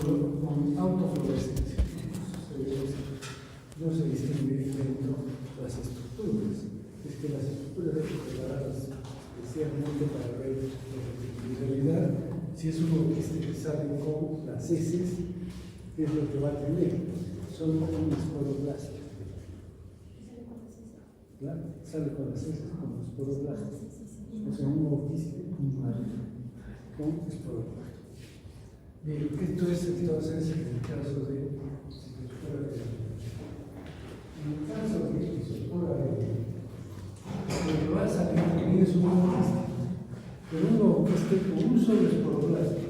con autofluorescencia. No se distingue dentro las estructuras. Es que las estructuras hay que preparadas especialmente para ver en realidad, si es un autista que sale con las heces, ¿qué es lo que va a tener? Solo un esporoblasto. ¿Claro? Sale con las heces como esporoblasto. O sea, un autista con esporoblasto. Bien, esto es entonces el caso de estructura de en el caso de estructura de lo que va a salir también es un autista, pero uno que esté con un solo esporoblasto,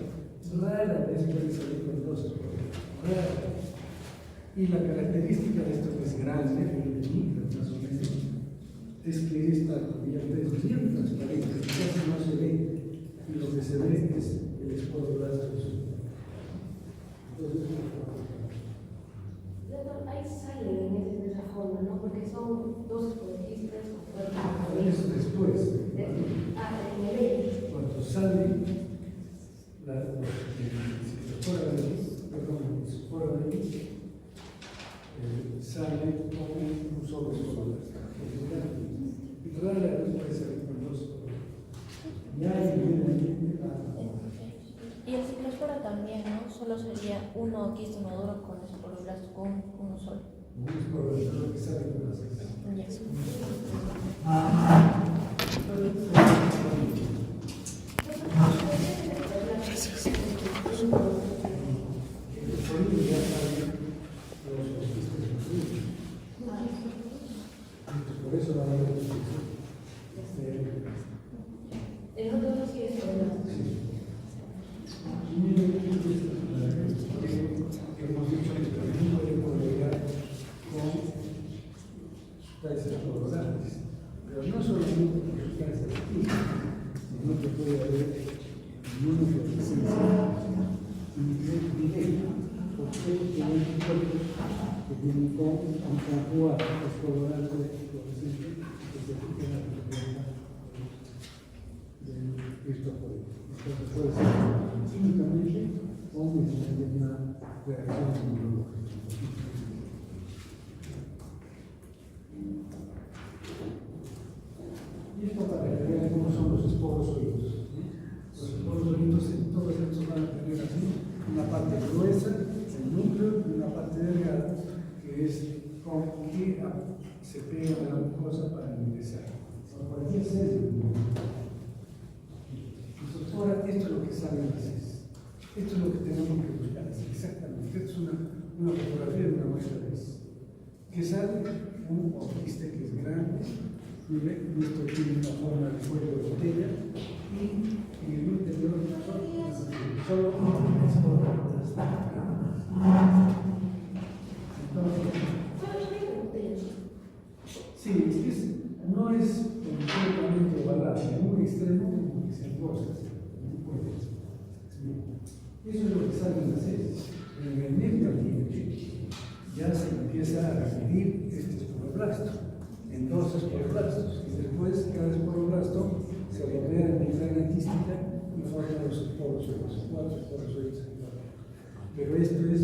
rara vez puede salir con dos esporoblastos, rara. Y la característica de esto que es grande, de micro más o menos, es que esta cubierta es bien transparente, casi no se ve, y lo que se ve es el esporoblasto. Ahí sale en esa forma, ¿no? Porque son dos esporangistas o eso después. en el eje. Cuando sale sale con un solo esporoblasto. Y rara vez puede salir con dos. Y el ciclospora también, ¿no? Solo sería uno quiste maduro con esporoblasto, con uno solo. Un esporoblasto que sale con las heces. Yes. Por eso va a haber El otro sí es hemos dicho que también puede colaborar con sustancias colorantes, pero no solamente con sustancias químicas, sino que puede haber inmunofluorescencia directa, porque tienen cuerpos que vienen con un campo colorante fluorescente que se aplica en la propiedad de estos productos. Entonces puede ser químicamente o mediante una reacción inmunológica. Y esto para que vean cómo son los esporozoides. Los esporozoides en todos estos van a tener así una parte gruesa, el núcleo, y una parte delgada, que es con que se pega a la mucosa para ingresar. Por aquí es el ahora, esto es lo que sale en las heces. Esto es lo que tenemos que buscar. Exactamente. Esto es una fotografía de una muestra de heces. Que sale un autista que es grande. Y esto tiene una forma de cuello de botella. Y en el interior solo un esporoblasto. Entonces, sí, no es completamente ovalado. En un extremo como que se enrosca. Eso es lo que sale en las heces. En el medio ambiente ya se empieza a dividir este esporoblasto en dos esporoblastos, y después cada esporoblasto se rodea de membrana quística y forma los esporozoides, 4 esporozoides. Pero esto es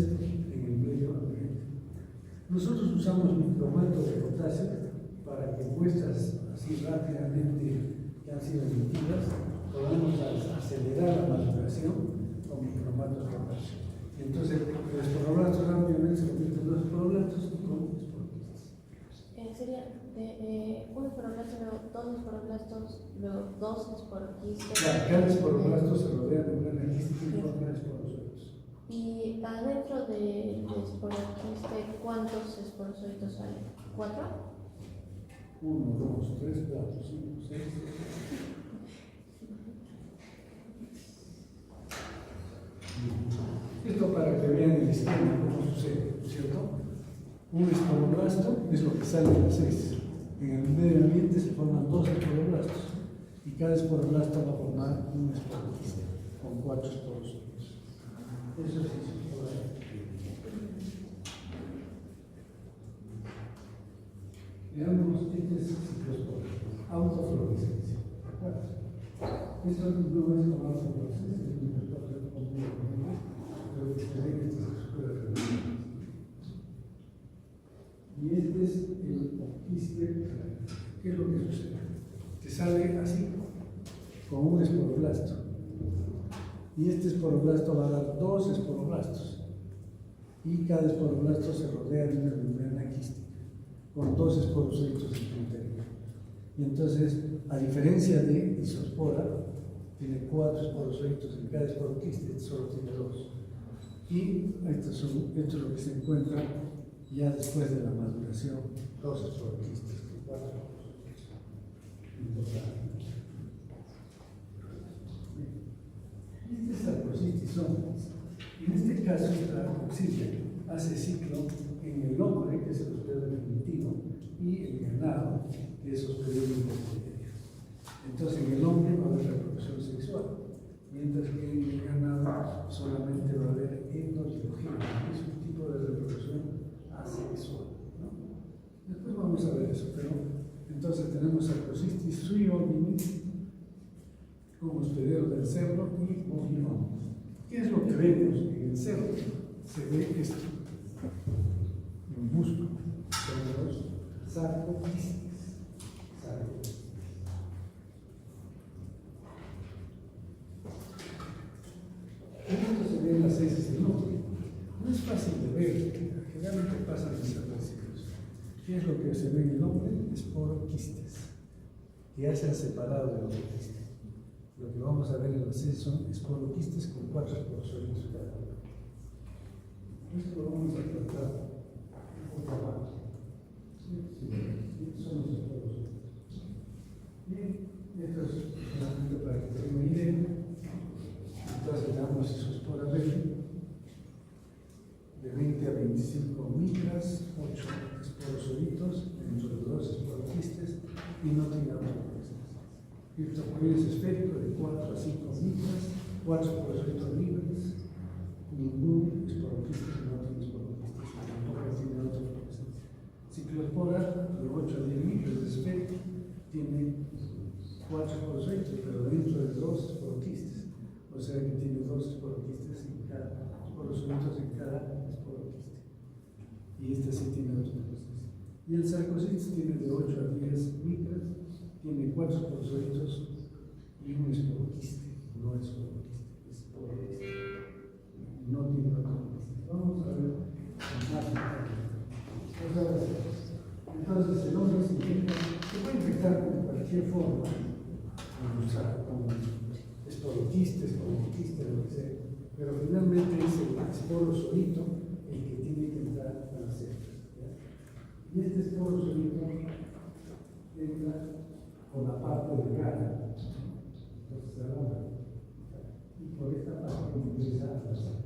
en el medio ambiente. Nosotros usamos micromato de potasio para que muestras así rápidamente que han sido emitidas podamos acelerar la maduración con micromatos de potasio. Entonces, los esporoblastos rápidamente se convierten en dos esporoblastos y con esporoblastos. Sería un esporoblasto, luego dos esporoblastos, luego dos esporoquistas. Claro, cada esporoblasto se rodea de una quística y forma esporozoides. Y adentro del esporoquiste, ¿cuántos esporozoides salen? ¿4? 1, 2, 3, 4, 5, 6. Esto para que vean el esquema, cómo sucede, ¿cierto? Un esporoblasto es lo que sale de las heces. En el medio ambiente se forman dos esporoblastos y cada esporoblasto va a formar un esporoquista con 4 esporozoides. Eso es veamos, este es ciclospora, autofluorescencia. ¿De acuerdo? Esto no es con autofluorescencia, es un reporte completo. pero que se ven estas estructuras renales. Y este es el quiste. ¿Qué es lo que sucede? Te sale así, con un esporoblasto. Y este esporoblasto va a dar 2 esporoblastos. Y cada esporoblasto se rodea de una membrana quística, con 2 esporocitos en su interior. Y entonces, a diferencia de isospora, tiene 4 esporocitos en cada esporoquiste, solo tiene 2. Y esto es lo que se encuentra ya después de la maduración, 2 esporoquistes, 4 esporoquistes en total. Este es sarcosistizón. En este caso, esta carboxile hace ciclo en el hombre, que es el hospedero definitivo, y el ganado, que es hospedero intermediario. Entonces, en el hombre va a haber reproducción sexual, mientras que en el ganado solamente va a haber endotriogenia, que es un tipo de reproducción asexual, ¿no? Después vamos a ver eso, pero entonces tenemos Sarcosistis sui orbinis como hospedero del cerdo y ovino. ¿Qué es lo que vemos en el cerdo? Se ve esto, un músculo, son los sarcoquistes. Esto se ve en las heces del hombre. No es fácil de ver, generalmente pasan desapercibidos. ¿Qué es lo que se ve en el hombre? Esporoquistes, que ya se han separado de los quistes. Lo que vamos a ver en los heces son esporoquistes con 4 esporocitos cada uno. Esto lo vamos a tratar un poco más. Son los esporocitos. Bien, esto es solamente para que tengan una idea. Entonces damos isospora B de 20 a 25 micras, 8 esporocitos dentro de 2 esporoquistes y no tiene autoquistes. Criptocoides esférico de 4 a 5 micras, 4 esporocitos libres, ningún esporoquiste que no tiene esporoquistes, tampoco tiene autoquistes. Ciclospora de 8 a 10 micras de esférico tiene 4 esporocitos, pero dentro de 2 esporoquistes. O sea que tiene 2 esporoquistes en cada, esporocitos en cada esporoquiste. Y este sí tiene 2 esporoquistes. Y el sarcosistis tiene de 8 a 10 micras, tiene 4 esporocitos y un esporoquiste, no esporoquiste, esporoquiste. No tiene autoquiste. Vamos a ver más detalles. Entonces el hombre se puede infectar de cualquier forma, con esporoquistes, con quistes, lo que sea, pero finalmente es el esporo solito el que tiene que entrar a las células. Y este esporo solito entra por la parte delgada, entonces ahora, y por esta parte ingresa a la célula.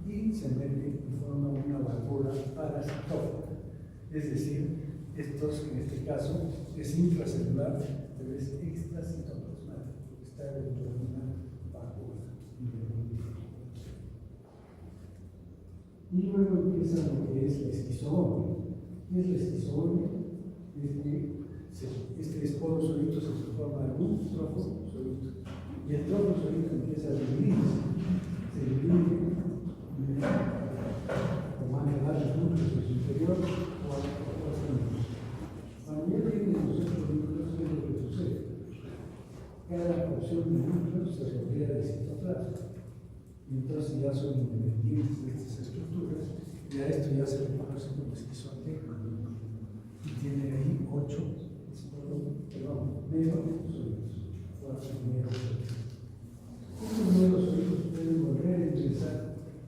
Y se mete y forma una válvula parasitófora. Es decir, estos, en este caso, es intracelular, pero es extracitoplasmático, está dentro de una válvula. Y luego empieza lo que es la esquizoomia. ¿Qué es la esquizoomia? Este esporo solito se transforma en un trofo solito. Y el trofo solito empieza a dividirse. Se divide tomando varios núcleos en su interior o otros núcleos. Cuando ya tienen los otros núcleos, ¿qué es lo que sucede? Cada porción de núcleos se rodea de citoplasma. Y entonces ya son independientes de estas estructuras, y a esto ya se le conoce como esquizoteca. Y tiene ahí 8 megasolídeos, 4 megasolídeos. Estos megasolídeos pueden volver a ingresar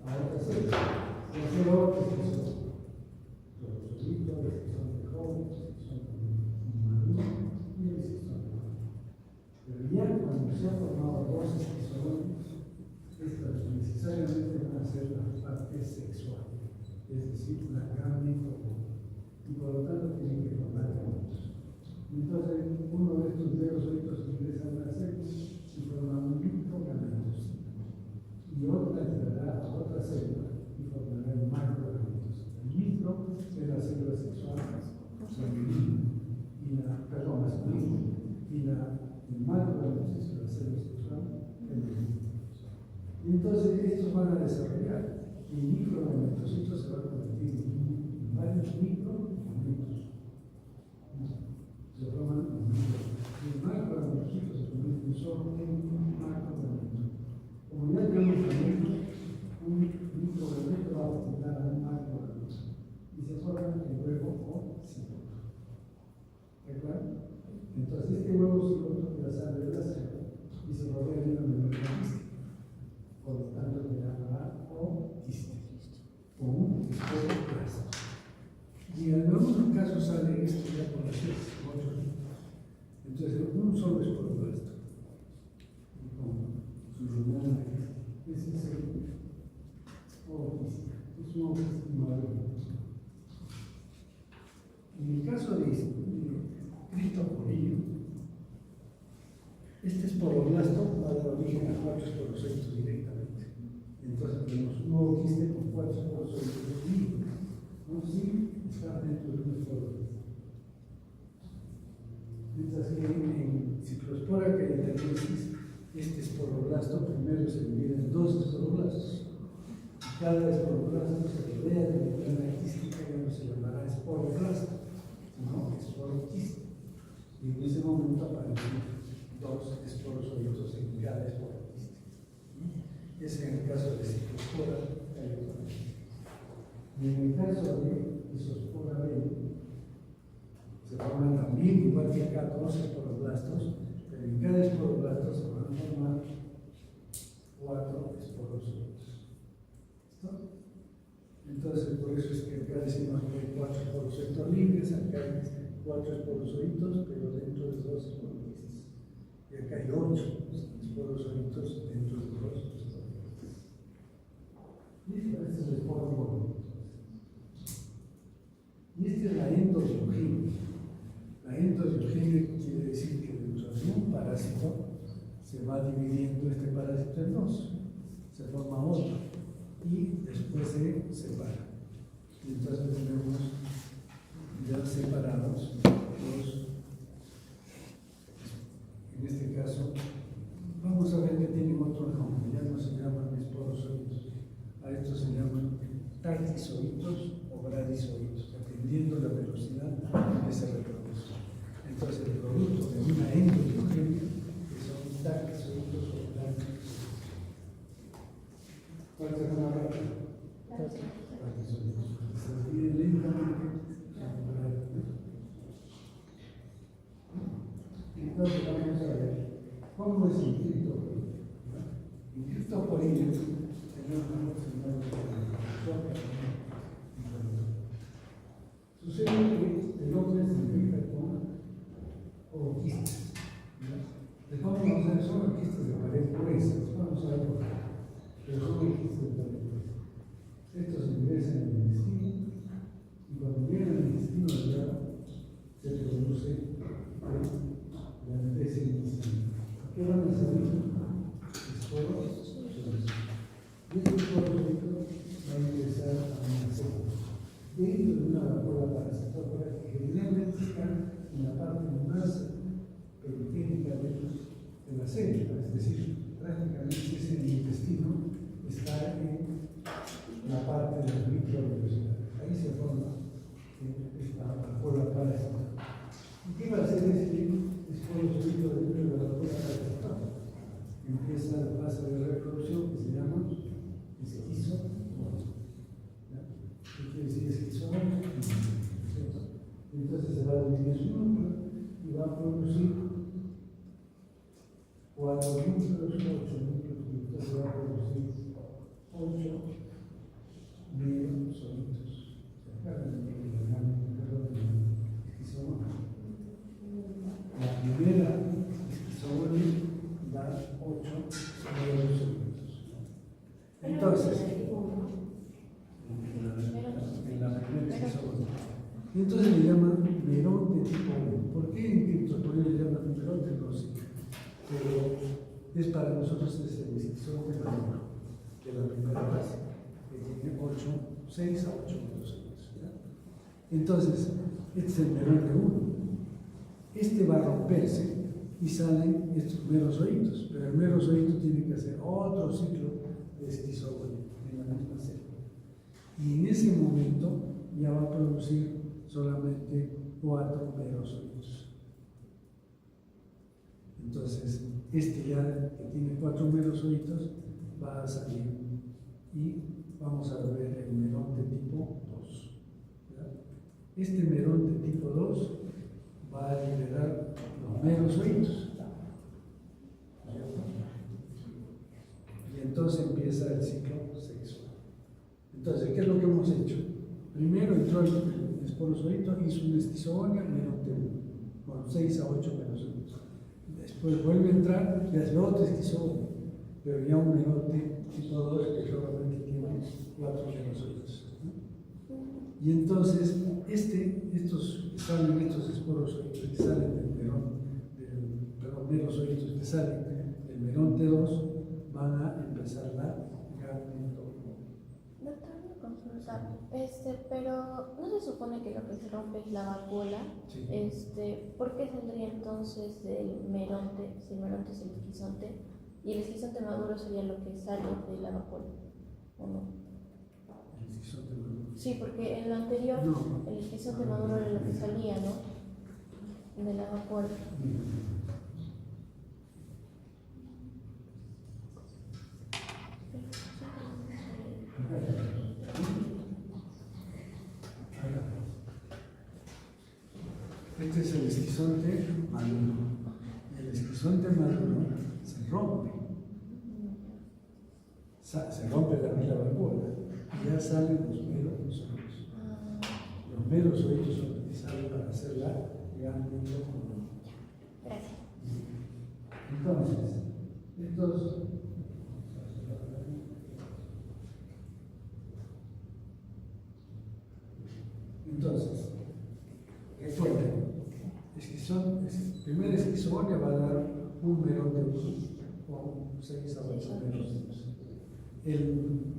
a otras células, ya sea otras que son los solitos, los que son de jóvenes, los que son maduros y los que son de jóvenes. Pero ya cuando se han formado 2 esquizoides, estas necesariamente van a ser la parte sexual, es decir, la carne y por lo tanto tienen que formar gametos. Entonces, uno de estos megasolídeos ingresa a una célula y forma un microgametos. Y otra entrará a otra célula y formará el macrogametos. El micro es la célula sexual masculina, y el macrogametos es la célula sexual femenina. Y entonces estos van a desarrollar y microgametocitos se va a convertir en varios microgametos. Se forman los microgametos. Y el macrogametocitos se convierten solo en un macrogameto. Como ya tenemos gametos, un microgameto va a fecundar a un macrogameto. Y se forman el huevo o cigoto. ¿De acuerdo? Entonces, este huevo cigoto ya sale de la célula y se rodea de una membrana quística. Por lo tanto, se llamará oquiste o un esporoplasto. Y en algunos casos sale esto ya por las heces, entonces un solo esporoplasto. Con su membrana quística. Ese es el oquiste. Es un oquiste maduro. En el caso de Cristoforillo, este esporoblasto va a dar origen a 4 esporocitos directamente. Entonces tenemos un nuevo quiste con 4 esporocitos vivos, ¿no? Sin estar dentro de un esporoblasto. Mientras que en Ciclospora caryatariensis, este esporoblasto primero se divide en 2 esporoblastos. Cada esporoblasto se rodea de la membrana quística, ya no se llamará esporoblasto, sino esporoquiste. Y en ese momento aparecen 2 esporozoitos en cada esporoquiste. Es en el caso de Ciclospora caryatariensis. Y en el caso de Isospora B, se forman también, igual que acá, 2 esporoblastos, pero en cada esporoblasto se van a formar 4 esporocitos. ¿Listo? Entonces, por eso es que acá decimos que hay 4 esporocitos libres, acá hay 4 esporozoitos, pero dentro de 2 esporoquistes. Y acá hay 8 esporozoitos dentro de 2 esporoquistes. ¿Listo? Este es el esporo. Y esta es la endodiogenia. La endodiogenia quiere decir que dentro de un parásito se va dividiendo este parásito en 2. Se forma otro y después se separa. Y entonces tenemos ya separados los, en este caso, vamos a ver que tienen otro nombre, ya no se llaman esporozoitos, a estos se llaman taquizoitos o bradizoitos, dependiendo de la velocidad en que se reproduce. Entonces, el producto de una endodiogenia, que son taquizoitos o bradizoitos. ¿Cuál es la palabra? Taquizoitos. Se divide lentamente. Entonces, vamos a ver cómo es el Cristoforillo. En Cristoforillo tenemos sucede que el hombre se infecta con oquistes. De cómo vamos a ver, son oquistes de pared gruesa, vamos a ver por qué, pero son oquistes de pared gruesa. Estos ingresan en el intestino y cuando llegan al intestino delgado se produce la especie intestinal. ¿Qué van a salir? Esporos. Y este esporocito va a ingresar a una célula dentro de una vacuola parasitófora que generalmente está en la parte más periférica de la célula, es decir, prácticamente es en el intestino, está en la parte de la microvellosidad. Ahí se forma esta vacuola parasitófora. ¿Y qué va a hacer este esporocito dentro de la vacuola parasitófora? Empieza la fase de reproducción que se llama esquizotomía. ¿Qué quiere decir esquizotomía? Entonces se va a dividir su núcleo y va a producir 4 núcleos, 8 núcleos, y entonces va a producir 8 mielozoitos. ¿Se acuerdan de la esquizotomía? La primera esquizotomía da 8 mielozoitos. Entonces, en la primera esquizotomía. Y entonces le llaman meronte tipo 1. ¿Por qué en Cristoforillo le llaman meronte? No sé. Pero es para nosotros es el esquizotomía de la primera fase, que tiene 6 a 8 mielozoitos. Entonces, este es el meronte 1. Este va a romperse y salen estos merozoitos, pero el merozoito tiene que hacer otro ciclo de esquizotomía en la misma célula. Y en ese momento ya va a producir solamente 4 merozoitos. Entonces, este ya que tiene 4 merozoitos va a salir y vamos a ver el meronte tipo 2. ¿Verdad? Este meronte tipo 2 va a liberar los merozoitos. Y entonces empieza el ciclo sexual. Entonces, ¿qué es lo que hemos hecho? Primero entró el esporozoito, hizo un esquizogonia, meronte 1, con 6 a 8 merozoitos. Después vuelve a entrar y hace otro esquizogonia, pero ya un meronte tipo 2 que solamente tiene 4 merozoitos. Y entonces, estos esporozoitos que salen del merozoitos que salen del meronte 2 van a empezar la gametogenia. Doctor, una consulta. Pero ¿no se supone que lo que se rompe es la vacuola? Sí. ¿Por qué saldría entonces del meronte, si el meronte es el esquizonte, y el esquizonte maduro sería lo que sale de la vacuola? ¿O no? El esquizonte maduro. Sí, porque en lo anterior No. el esquizonte maduro era lo que salía, ¿no? De la vacuola. Este es el esquizonte maduro. El esquizonte maduro se rompe. Se rompe también la vacuola y ya salen los merozoitos. Los merozoitos son los que salen para hacer la gametogenia. Gracias. Entonces, recuerden, el primer esquizogonia va a dar un meronte con 6 a 8 merozoitos.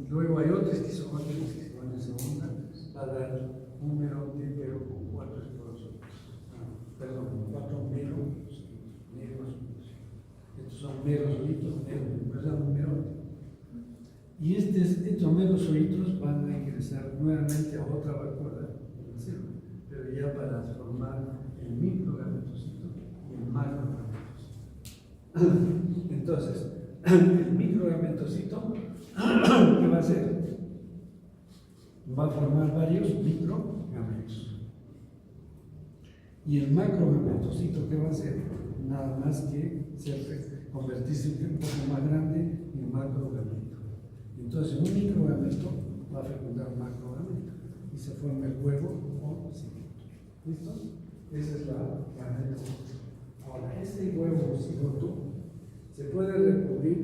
Luego hay otro esquizogonia, el esquizogonia segunda, va a dar un meronte pero con 4 esporozoitos. Perdón, 4 merozoitos. Estos son merozoitos, pero dan un meronte. Y estos merozoitos van a ingresar nuevamente a otra vacuola de la célula, pero ya para formar el microgametocito y el macrogametocito. Entonces, el microgametocito, ¿qué va a hacer? Va a formar varios microgametos. Y el macrogametocito, ¿qué va a hacer? Nada más que convertirse en un poco más grande en macrogameto. Entonces, un microgameto va a fecundar un macrogameto y se forma el huevo o cigoto. ¿Listo? Esa es la gametogenia. Ahora, este huevo o cigoto se puede recubrir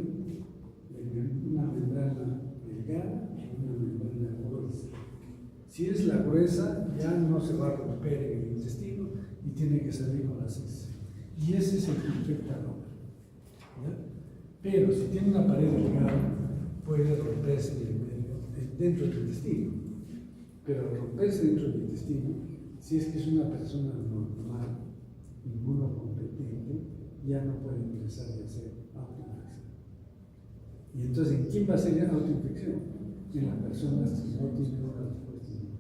de una membrana delgada y una membrana gruesa. Si es la gruesa, ya no se va a romper en el intestino y tiene que salir con las heces. Y ese es el que infecta al hombre. Pero si tiene una pared delgada, puede romperse dentro del intestino. Pero romperse dentro del intestino, si es que es una persona normal, inmunocompetente, ya no puede ingresar y hacer autoinfección. Y entonces, ¿en quién va a ser la autoinfección? En las personas que no tienen una respuesta inmune.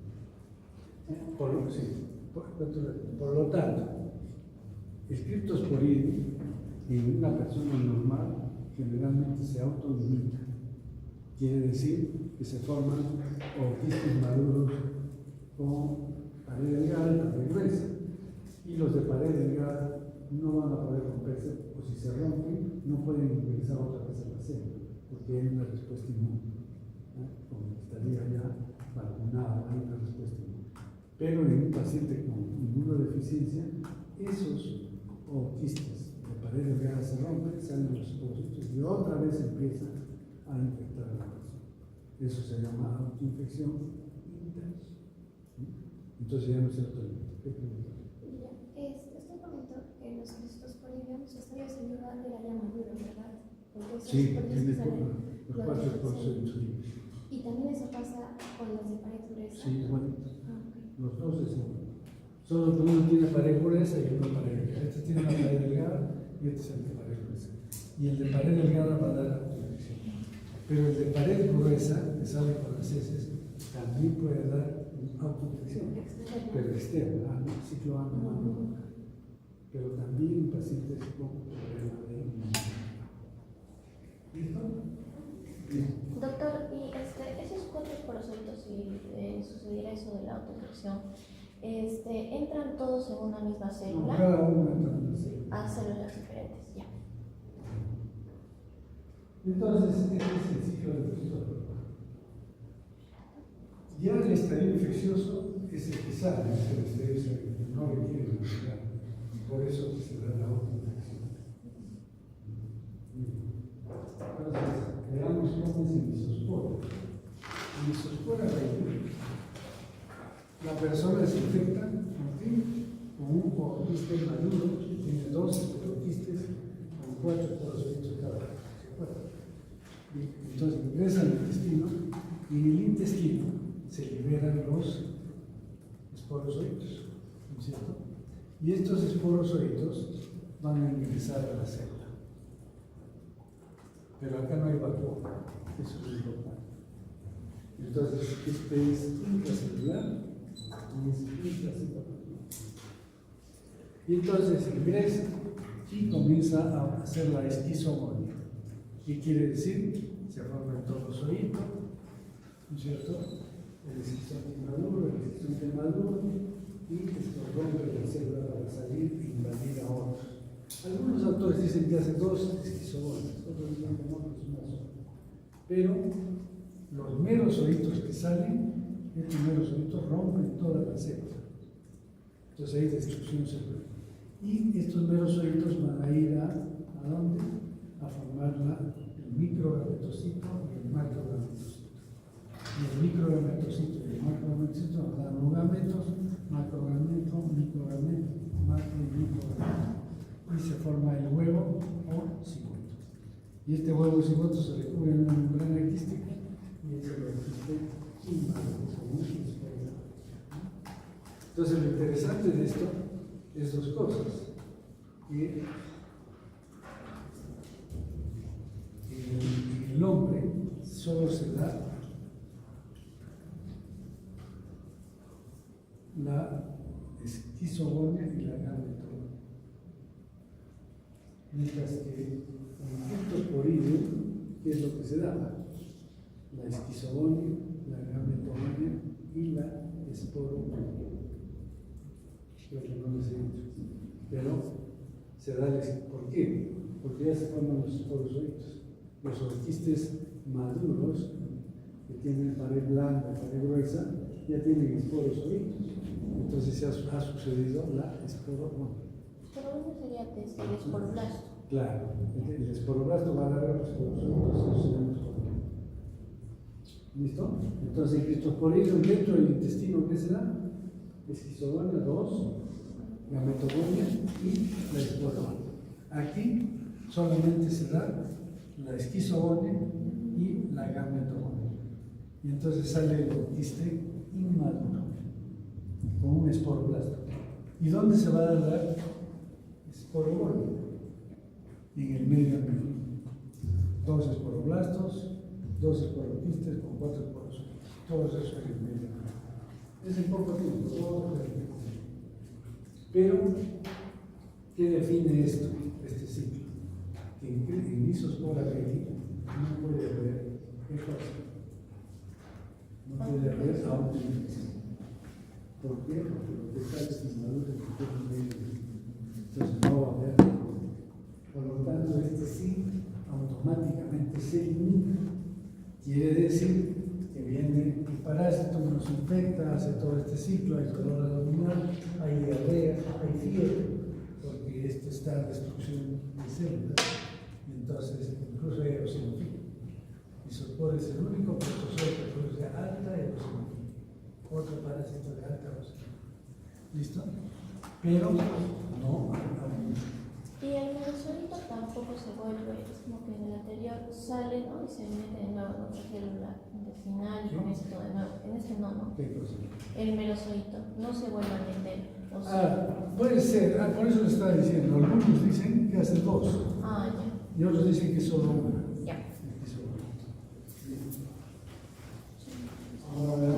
Por lo tanto, el criptosporidio en una persona normal generalmente se autolimita. Quiere decir que se forman quistes maduros con pared delgada y pared gruesa. Y los de pared delgada no van a poder romperse, o si se rompen, no pueden ingresar otra vez a la célula, porque hay una respuesta inmune. Como estaría ya vacunado, hay una respuesta inmune. Pero en un paciente con inmunodeficiencia, esos quistes de pared delgada se rompen, salen los esporozoitos y otra vez empieza a infectar a la persona. Eso se llama autoinfección interna. Entonces ya no se autolimita. Usted comentó que los criptosporidios están saliendo de la llama dura, ¿verdad? Entonces, Sí, por eso tiene salen los 4 esporozoitos libres. Y también eso pasa con los de pared gruesa. Sí, igualito. Ok. Los dos es igual. Solo que uno tiene pared gruesa y uno pared delgada. Este tiene una pared delgada y este es el de pared gruesa. Y el de pared delgada va a dar autoinfección. Pero el de pared gruesa, que sale con las heces, también puede dar autoinfección, pero externa, ciclo ano, pero también pacientes con problema de inmunidad. ¿Listo? Bien. Doctor, y esos 4 esporocitos, si sucediera eso de la autoinfección, ¿entran todos en una misma No, célula? cada uno entra en una célula. A células diferentes, ya. Entonces, este es el ciclo del infector. Ya el estadio infeccioso es el que sale, es el estadio que no requiere inmunidad. Por eso se da la autoinfección. Entonces, veamos cómo es el misospora. El misospora requiere. La persona se infecta con un poroquiste maduro, que tiene 12 poroquistes con 4 porocitos cada uno. Entonces ingresa al intestino y en el intestino se liberan los esporozoitos, ¿no es cierto? Y estos esporozoitos van a ingresar a la célula. Pero acá no hay vacuna, eso es importante. Entonces, este es intracelular y es intracelular. Y entonces ingresa y comienza a hacer la esquizogonia. ¿Qué quiere decir? Se forma el torozoito, ¿no es cierto? El esquizonte maduro, el esquizonte maduro, y esto rompe la célula para salir e invadir a otros. Algunos autores dicen que hace 2 esquizogonias, otros dicen que no, que es una sola. Pero los merosocitos que salen, estos merosocitos rompen toda la célula. Entonces hay destrucción celular. Y estos merosocitos van a ir ¿a dónde? A formar el microgametocito y el macrogametocito. Y el microgametocito y el macrogametocito nos dan los gametos, macrogameto, microgameto, macro y microgameto. Y se forma el huevo o cigoto. Y este huevo cigoto se recubre en una membrana quística y es el quiste inmaduro. Entonces lo interesante de esto es 2 cosas. Que el hombre solo se da la esquizogonia y la gametogonia. Mientras que en Cryptosporidium, ¿qué es lo que se da? La esquizogonia, la gametogonia y la esporogonia. Creo que no les he dicho. Pero se da ¿por qué? Porque ya se forman los esporozoitos. Los orquistes maduros, que tienen pared blanda, pared gruesa, ya tienen esporozoitos. Entonces se ha sucedido la esporogonia. Pero ¿dónde sería el esporoblasto? Claro, el esporoblasto va a dar a los esporozoitos, eso se llama esporogonia. ¿Listo? Entonces, en Cryptosporidium, dentro del intestino, ¿qué se da? Esquizogonia 2, gametogonia y la esporogonia. Aquí solamente se da la esquizogonia y la gametogonia. Y entonces sale el quiste inmaduro con un esporoblasto. ¿Y dónde se va a dar la esporogonia? En el medio ambiente. 2 esporoblastos, 2 esporoquistes con 4 esporozoitos. Todo eso en el medio ambiente. Es en poco tiempo, todo es el tiempo. Pero, ¿qué define esto, este ciclo? Que en Misospora Belli no puede haber, ¿qué cosa? No puede haber autoinfección. ¿Por qué? Porque lo que sale es inmaduro en el cuerpo medio. Entonces no va a haber. Por lo tanto, este sí automáticamente se elimina. Quiere decir que viene el parásito, nos infecta, hace todo este ciclo, hay dolor abdominal, hay diarrea, hay fiebre, porque esto está en destrucción de células, y entonces incluso hay eosinofía. Misospora es el único protozoo que produce alta eosinofía, otro parásito de alta eosinofía. ¿Listo? Pero no abunda. Y el merosóito tampoco se vuelve, es como que en el anterior sale, ¿no? Y se mete de nuevo en otra célula intestinal y con esto de nuevo. En este no. ¿Qué cosa? El merosóito no se vuelve a meter. O sea, Puede ser, por eso lo estaba diciendo. Algunos dicen que hace 2 ya. y otros dicen que solo 1. Ya. Ahora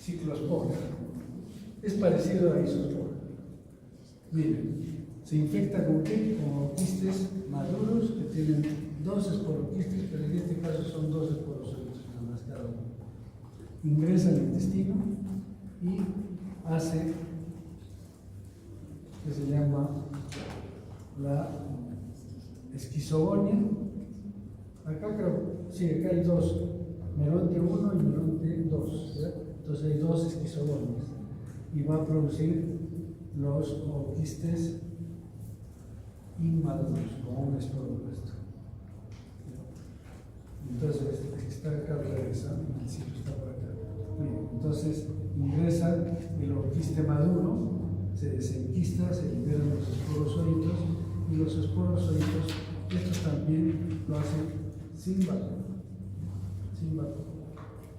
ciclospora. Es parecido a isospora. Miren, se infecta con qué? Con quistes maduros que tienen 2 esporoquistes, pero en este caso son 2 esporozoitos nada más cada uno. Ingresa al intestino y hace que se llama la esquizogonia. Acá creo, sí, acá hay 2, Meronte 1 y Meronte 2, ¿verdad? Entonces hay 2 esquizogonias y va a producir los ooquistes inmaduros como un esporoblasto. Entonces, está acá al revés, ¿no? El ciclo está por acá. Bien, entonces ingresa el ooquiste maduro, se desenquista, se liberan los esporozoitos y los esporozoitos, estos también lo hacen sin válvula.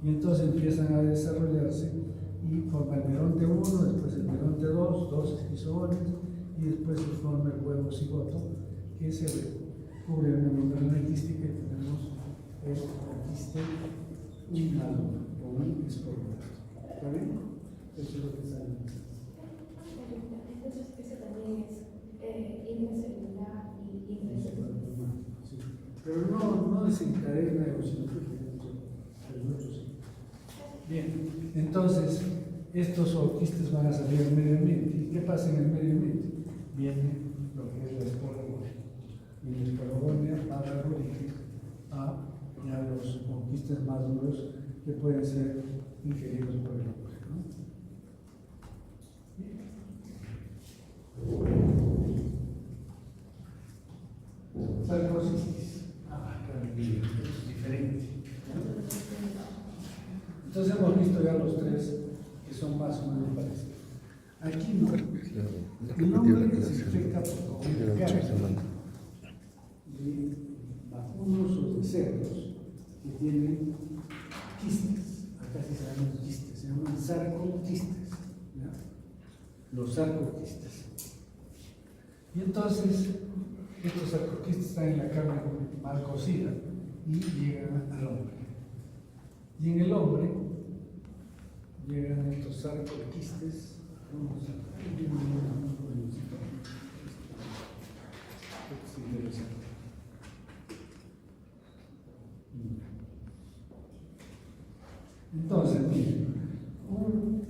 Y entonces empiezan a desarrollarse y forma el Meronte 1, después el Meronte 2, 2 esquizogonias, y después se forma el huevo cigoto, que se cubre una membrana quística y tenemos el quiste inmaduro o un esporoblasto. ¿Está bien? Eso es lo que sale. Entonces, ese también es intracelular y intracelular. Sí. Pero no desencadena eosinofilia, el otro sí. Bien, entonces estos ooquistes van a salir al medio ambiente. ¿Y qué pasa en el medio ambiente? Viene lo que es la esporogonia. Y la esporogonia va a dar origen a ya los ooquistes maduros que pueden ser ingeridos por el hombre, ¿no? Sarcocistis. Es diferente. Entonces hemos visto ya los 3 que son más o menos parecidos. Aquí no. El hombre se infecta por de vacunos o de cerdos que tienen quistes. Acá sí se llaman quistes, se llaman sarcoquistes. ¿Ya? Los sarcoquistes. Y entonces estos sarcoquistes están en la carne mal cocida y llegan al hombre. Y en el hombre llegan estos sarcoquistes. Es interesante. Entonces, miren, un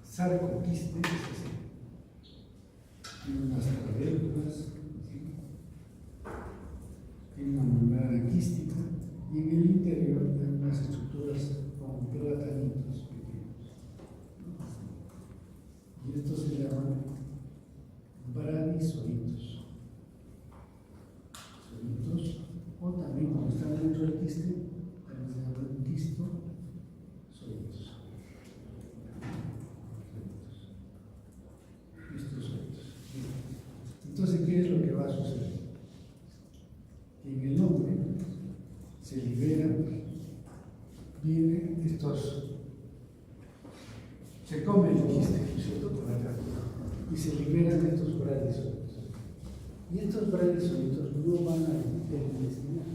sarcoquiste es así. Tiene unas clavérculas, tiene una membrana quística y en el interior hay unas estructuras con platanitos pequeños. Y estos se llaman bradizoitos. O también, como están dentro del quiste, también se llaman quistozoitos. Entonces, ¿qué es lo que va a suceder? Que en el hombre se liberan, vienen estos, se come el quiste, ¿cierto? Por acá, y se liberan estos bradizoitos. Y estos bradizoitos no van al epitelio intestinal,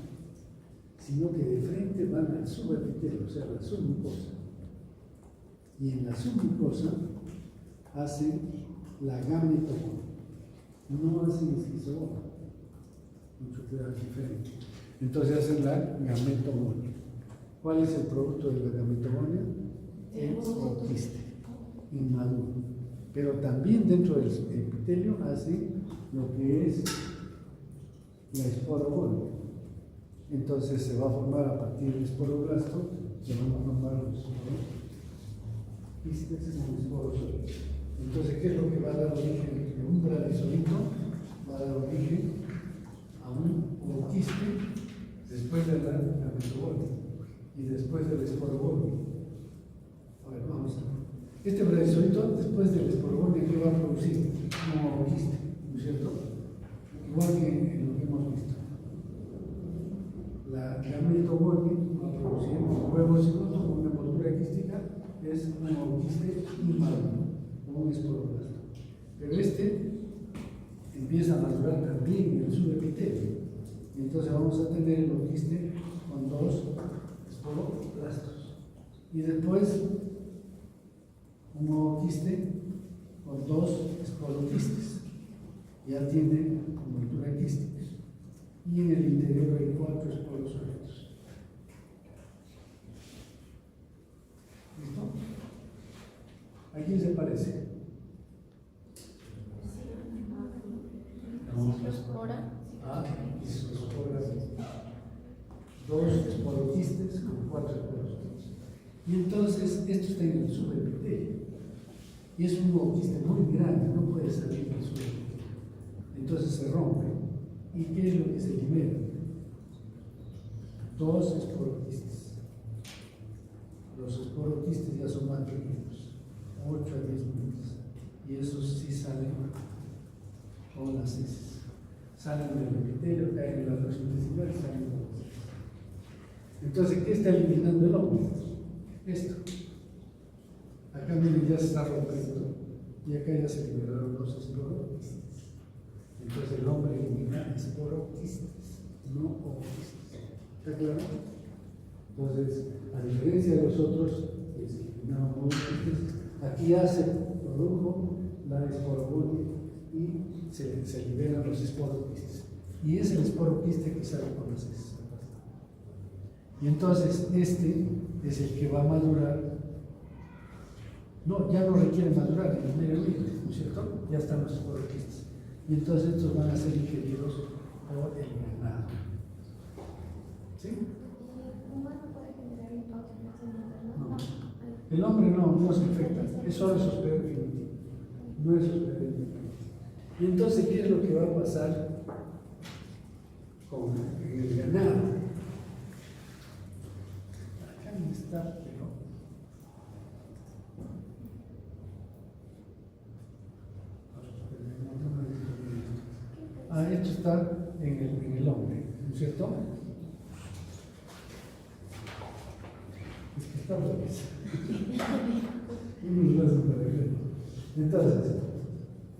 sino que de frente van al subepitelio, o sea, la submucosa. Y en la submucosa hacen la gametogonia. No hacen esquizogonia, mucho cuidado, diferente. Entonces hacen la gametogonia. ¿Cuál es el producto de la gametogonia? El ooquiste inmaduro. Pero también dentro del epitelio hace lo que es la esporogonia. Entonces se va a formar a partir del esporoblasto, se van a formar los quistes en esporozoides. Entonces, ¿qué es lo que va a dar origen de un bradizoito? Va a dar origen a un ooquiste después de la gametogonia y después del esporogonia. A ver, vamos a ver. Este bradizoito, después del esporogonia, ¿qué va a producir? Un ooquiste, ¿no es cierto? Igual que en lo que hemos visto. La gametogonia va a producir un huevo cigoto con una envoltura quística, es un ooquiste inmaduro, un esporoblasto. Pero este empieza a madurar también en el subepitelio. Y entonces vamos a tener el ooquiste con 2 esporoblastos. Y después un ooquiste con 2 esporoquistes. Ya tiene envoltura quística. Y en el interior hay 4 esporos sueltos. ¿Listo? ¿A quién se parece? Ciclospora. Y sus esporas. 2 esporoquistes con 4 esporos sueltos. Y entonces esto está en el subepitelio. Y es un ooquiste muy grande, no puede salir del subepitelio. Entonces se rompe. ¿Y qué es lo que se libera? 2 esporoquistes. Los esporoquistes ya son más pequeños, 8 a 10 minutos. Y esos sí salen con las heces. Salen del epitelio, caen en la tracción intestinal y salen con las heces. Entonces, ¿qué está eliminando el hombre? Esto. Acá miren, ya se está rompiendo. Y acá ya se liberaron los esporoquistes. Entonces el hombre elimina esporoquistes, no ooquistes. ¿Está claro? Entonces, a diferencia de los otros, que se eliminaban ooquistes, aquí ya se produjo la esporobolia y se liberan los esporoquistes. Y es el esporoquiste que sale con las heces. Y entonces este es el que va a madurar. No, ya no requiere madurar en el medio ambiente, ¿no es cierto? Ya están los esporoquistes. Y entonces estos van a ser ingeridos por el ganado. ¿Sí? ¿El humano puede generar impacto en la No. célula? El hombre no se infecta, es solo su hospedero definitivo. No es su hospedero definitivo. Y entonces, ¿qué es lo que va a pasar con el ganado? Acá no está, pero. Esto está en el hombre, ¿no es cierto? Es que está por Entonces,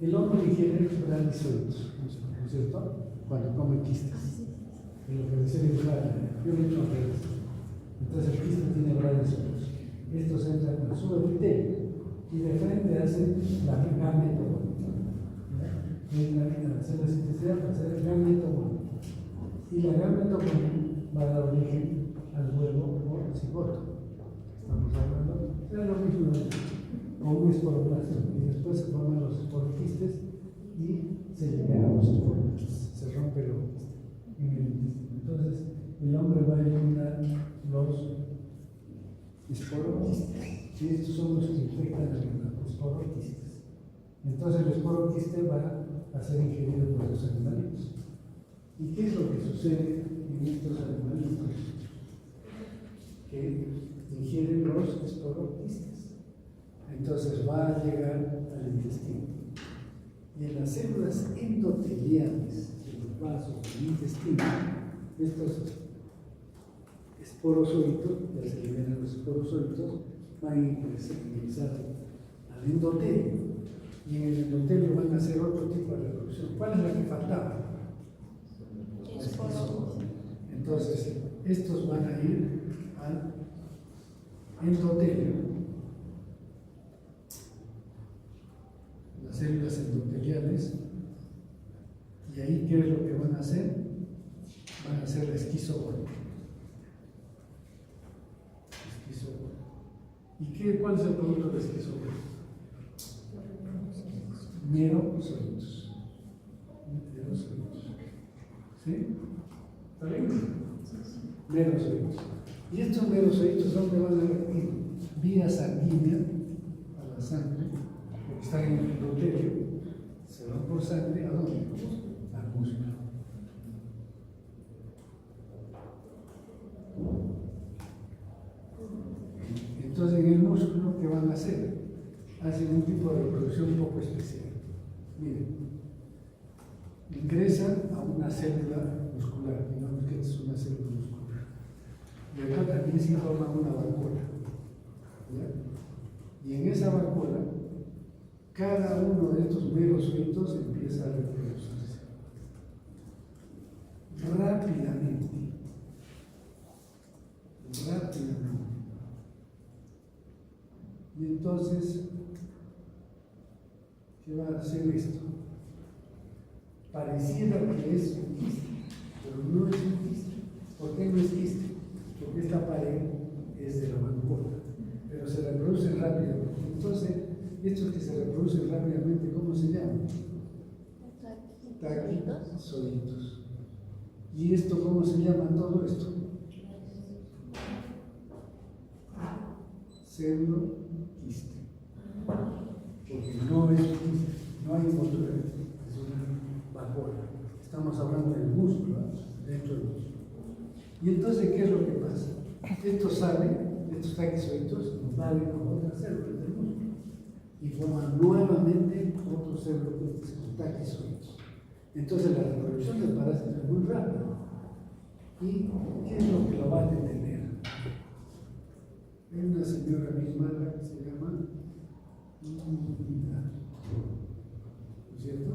el hombre ingiere grandes sueltos, ¿no es cierto? Cuando come quistes. En lo que dice el yo lo he hecho al revés. Entonces, el quiste tiene grandes sueltos. Estos entran en su epitelio y de frente hacen la gametobonía. En la célula intestinal para hacer el gametobonía. Y la gametobonía va a dar origen al huevo o cigoto. Estamos hablando, es lo mismo, con un esporoplasto. Y después se forman los esporoquistes y se liberan los esporoquistes. Se rompe el ooquiste en el intestino. Entonces, el hombre va a eliminar los esporoquistes. Y estos son los que infectan los esporoquistes. Entonces, el esporoquiste va a ser ingerido por los animalitos. ¿Y qué es lo que sucede en estos animalitos? Que ingieren los esporoquistes. Entonces va a llegar al intestino. Y en las células endoteliales de los vasos del intestino, estos esporozoitos, ya se liberan los esporozoitos, van a ingresar al endotelio. Y en el endotelio van a hacer otro tipo de reproducción. ¿Cuál es la que faltaba? Entonces, estos van a ir al endotelio, las células endoteliales, y ahí, ¿qué es lo que van a hacer? Van a hacer la esquizogonia. ¿Y cuál es el producto de la esquizogonia? Merozoitos. ¿Sí? ¿Está bien? Merozoitos. ¿Y estos merozoitos dónde van a ir? Vía sanguínea a la sangre, porque están en el endotelio, se van por sangre, ¿a dónde? Al músculo. Entonces, en el músculo, ¿qué van a hacer? Hacen un tipo de reproducción un poco especial. Miren, ingresan a una célula muscular, digamos que es una célula muscular. Y acá también se forma una vacuola. ¿Ya? Y en esa vacuola, cada uno de estos merozoitos empieza a reproducirse rápidamente. Y entonces, ¿qué va a hacer esto? Pareciera que es un quiste, pero no es un quiste. ¿Por qué no es quiste? Porque esta pared es de la vacuola, pero se reproduce rápidamente. Entonces, estos que se reproducen rápidamente, ¿cómo se llaman? Taquizoitos. ¿Y esto cómo se llama todo esto? Pseudoquiste. Porque no es un quiste, no hay envoltura, es una vacuola. Estamos hablando del músculo, dentro del músculo. Y entonces, ¿qué es lo que pasa? Estos salen, estos taquizoitos, invalen con otras células del músculo y forman nuevamente otros taquizoitos. Entonces, la reproducción del parásito es muy rápida. ¿Y qué es lo que lo va a detener? Hay una señora misma que se llama inmunidad, ¿no es cierto?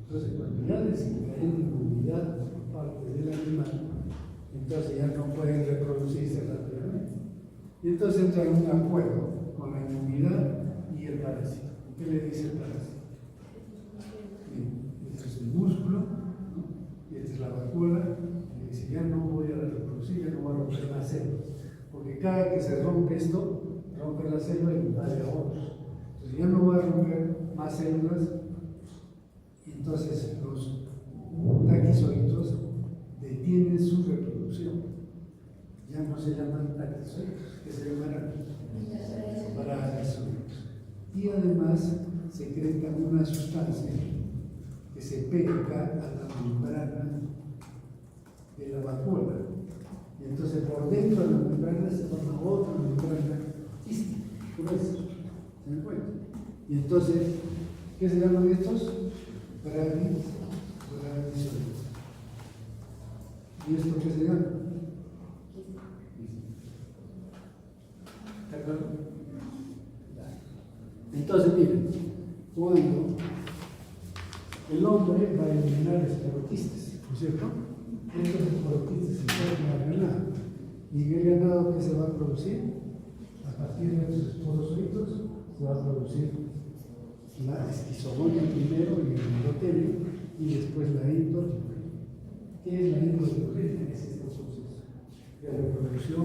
Entonces, cuando ya desencaden inmunidad por parte del animal, entonces ya no pueden reproducirse rápidamente. Y entonces entra en un acuerdo con la inmunidad y el parásito. ¿Qué le dice el parásito? Bien, este es el músculo, ¿no? Y esta es la vacuola. Y dice, ya no voy a reproducir, ya no voy a romper las células. Porque cada que se rompe esto, rompe la célula y invade a otros. Entonces ya no voy a romper más células. Y entonces los taquizoitos detienen su reproducción. Ya no se llaman taquizoitos, que se llamarán parasizoides. Y además secretan una sustancia que se pega a la membrana de la vacuola. Y entonces por dentro de la membrana se forma otra membrana quística, gruesa. ¿Se dan cuenta? Y entonces, ¿qué se llaman estos? Parasizoides. ¿Y esto qué se llama? ¿Está claro? Entonces, miren, cuando el hombre va a eliminar esporoquistes, ¿no es cierto? Estos esporoquistes se forman al ganado. ¿Y qué ganado que se va a producir? A partir de estos esporozoitos se va a producir la esquizogonia primero y el endotelio, y después la endotelium. ¿Qué es la endotelium? Es este proceso de reproducción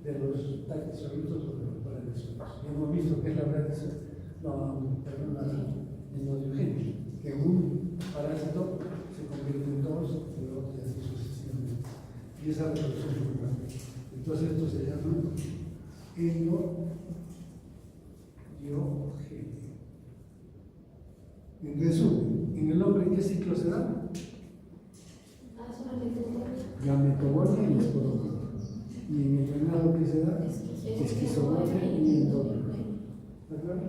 de los taquizoitos o de los parasizoides. Ya hemos visto que es la endodiogenia, que un parásito se convierte en dos, el otro y así sucesivamente. Y esa reproducción es muy rápida. Entonces esto se llama endodiogenia. En resumen, ¿en el hombre qué ciclo se da? Gametogonia y esporogonia. ¿Y en el ganado qué se da? Esquizogonia y endotelium. ¿Está claro?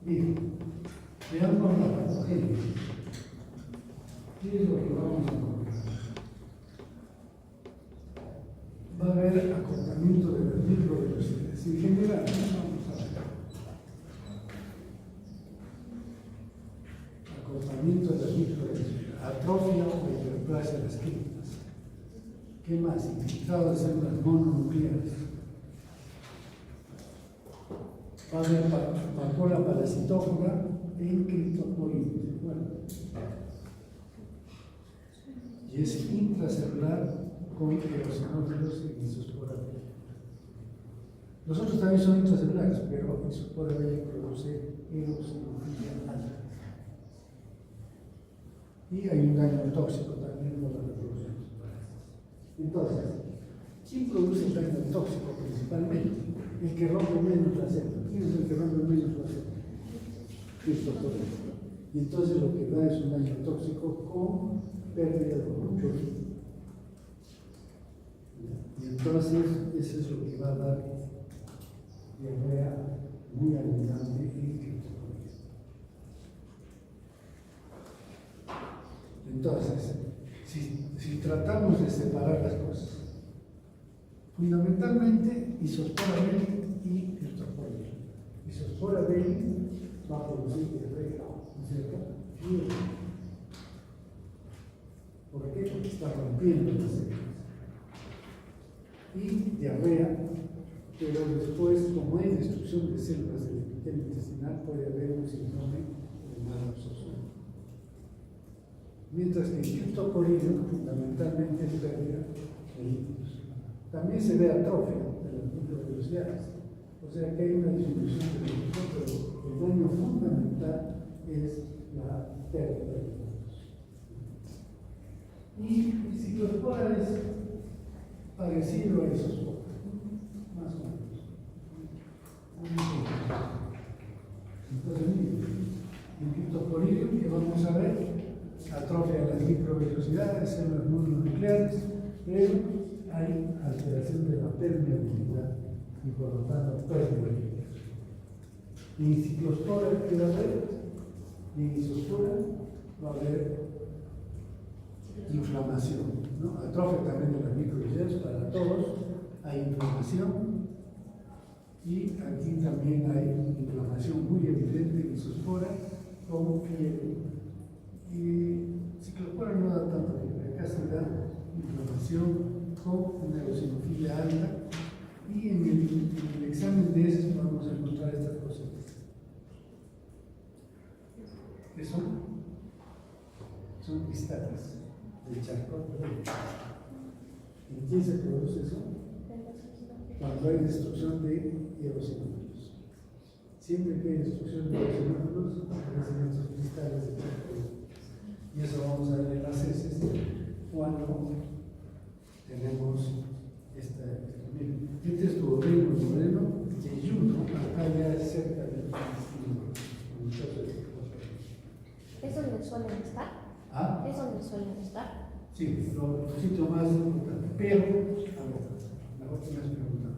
Bien, veamos la patogenia. ¿Qué es lo que vamos a encontrar? Va a haber acortamiento de las microvelocidades. En general, vamos a ver. Acortamiento de las microvelocidades, atrofia o hiperplasia de las células. ¿Qué más? Infiltrado de células mononucleares. Va a haber vacuola parasitófora en criptopolitos. Bueno, y es intracelular con eosinófilos en isospora B. Los otros también son intracelulares, pero isospora B produce eosinofilia alta. Y hay un daño tóxico también por la reproducción. Entonces, ¿quién produce el daño tóxico principalmente? El que rompe menos la célula. ¿Quién es el que rompe menos la célula? Criptopolito. Y entonces lo que da es un daño tóxico con pérdida de mucho líquido. Y entonces eso es lo que va a dar diarrea muy abundante en criptopolito. Entonces, si tratamos de separar las cosas, fundamentalmente isospora B y criptopolito. Isospora B va a producir diarrea, ¿no es cierto? ¿Por qué? Porque está rompiendo las células. y diarrea, pero después, como hay destrucción de células del epitelio intestinal, puede haber un síndrome de mala absorción. Mientras que el criptocorídeo fundamentalmente es pérdida de líquidos. También se ve atrofia de las microvelocidades, o sea que hay una disminución de líquidos, pero el daño fundamental es la pérdida de líquidos. Y el ciclospora es parecido a esos pocos, más o menos. Entonces, el criptocorídeo que vamos a ver atrofia de las microvelocidades, células mononucleares, pero hay alteración de la permeabilidad y por lo tanto pérdida de líquidos. En ciclospora, ¿qué va a haber? Y en isospora va a haber inflamación, ¿no? Atrofia también de las microvelocidades para todos, hay inflamación y aquí también hay inflamación muy evidente en isospora con fiebre. Y ciclospora no da tanta fiebre, acá se da inflamación con una eosinofilia alta y en el examen de heces podemos encontrar estas cosas. ¿Qué son? Son pistatas de Charcot. ¿En quién se produce eso? Cuando hay destrucción de eosinófilos. Siempre que hay destrucción de eosinófilos, aparecen estos cristales de Charcot. Y eso vamos a ver en las heces cuando tenemos esta. Este es tu reino moreno, que yuno, acá ya es cerca del intestino. ¿Es donde suelen estar? ¿Ah? ¿Es donde suelen estar? Sí, lo sitio más importante. Pero, a ver, mejor que me has preguntado.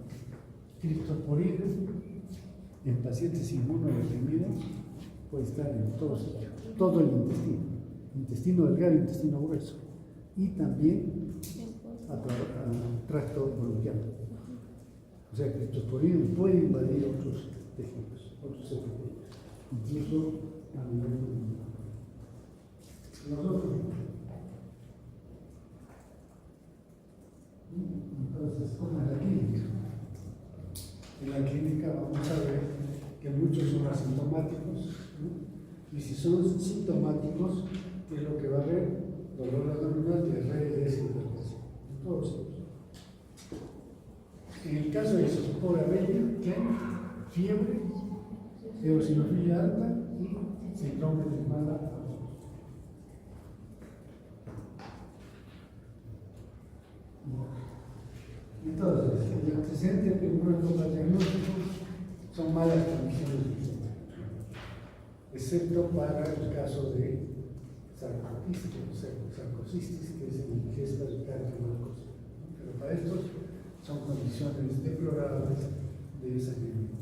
Criptosporina en pacientes inmunodeprimidos puede estar en todo el intestino delgado y intestino grueso, y también a tracto bronquial. O sea, criptosporina puede invadir otros tejidos, otros epitelios, incluso a nivel pulmonar. Nosotros. Entonces, ¿cómo es la clínica? En la clínica vamos a ver que muchos son asintomáticos, ¿no? Y si son sintomáticos, ¿qué es lo que va a haber? Dolor abdominal, diarrea y deshidratación. Todos ellos. En el caso de isospora bella, ¿qué? Fiebre, eosinofilia alta y síndrome de mala absorción. Entonces, el antecedente primero para diagnóstico son malas condiciones de higiene, excepto para el caso de sarcocistis, que es la ingesta de carne glucosa. Pero para estos son condiciones deplorables de saneamiento.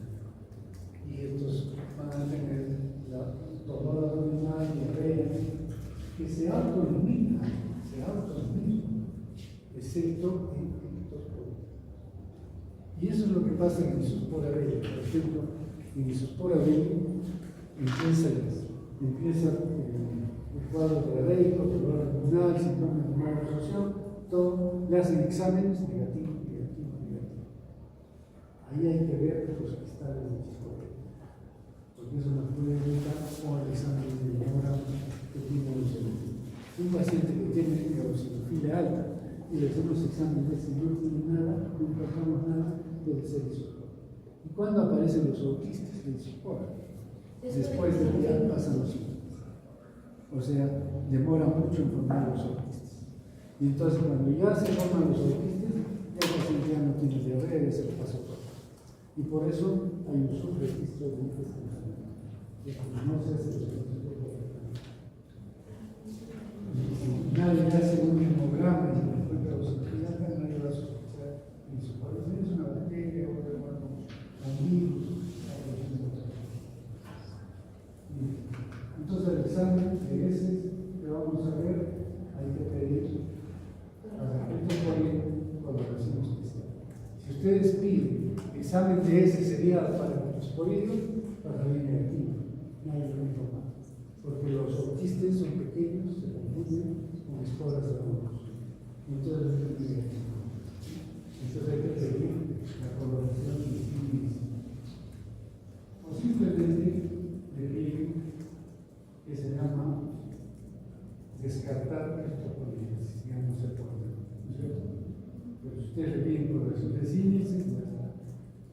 Y estos van a tener dolor abdominal, diarrea, que se autoeliminan, excepto en criptospora. Y eso es lo que pasa en isospora bella. Por ejemplo, en isospora bella empieza el cuadro diarreico, dolor abdominal, síndrome de mala absorción, todo, le hacen exámenes negativo. Ahí hay que ver los cristales de isospora, porque eso nos puede ayudar con el examen de hemograma que tiene un paciente que tiene eosinofilia alta y le hacemos exámenes y no tiene nada, no encontramos nada, puede ser isospora. ¿Y cuándo aparecen los autistas de isospora? Después del día pasan los síntomas. O sea, demora mucho en formar los autistas. Y entonces cuando ya se forman los autistas, ya el paciente ya no tiene diarrea y se lo pasa todo. Y por eso hay un subregistro de intestinal. No se hace los nadie hace un hemograma y se le encuentra los autistas, nadie va a sospechar en su cuerpo. Es una bacteria o un virus. Entonces el examen de heces que vamos a ver, hay que pedir a la colaboración especial. Si ustedes piden examen de heces serial para el criptosporidio, para salir negativo, nadie lo informa, porque los autistas son pequeños, se confunden con esporas de adultos. Entonces es negativo. Entonces hay que pedir la coloración de sí mismo. O simplemente pedir que se llama descartar criptopolitas, digamos el poder, ¿no es cierto? Pero si usted le pide coloración de sí mismo, pues,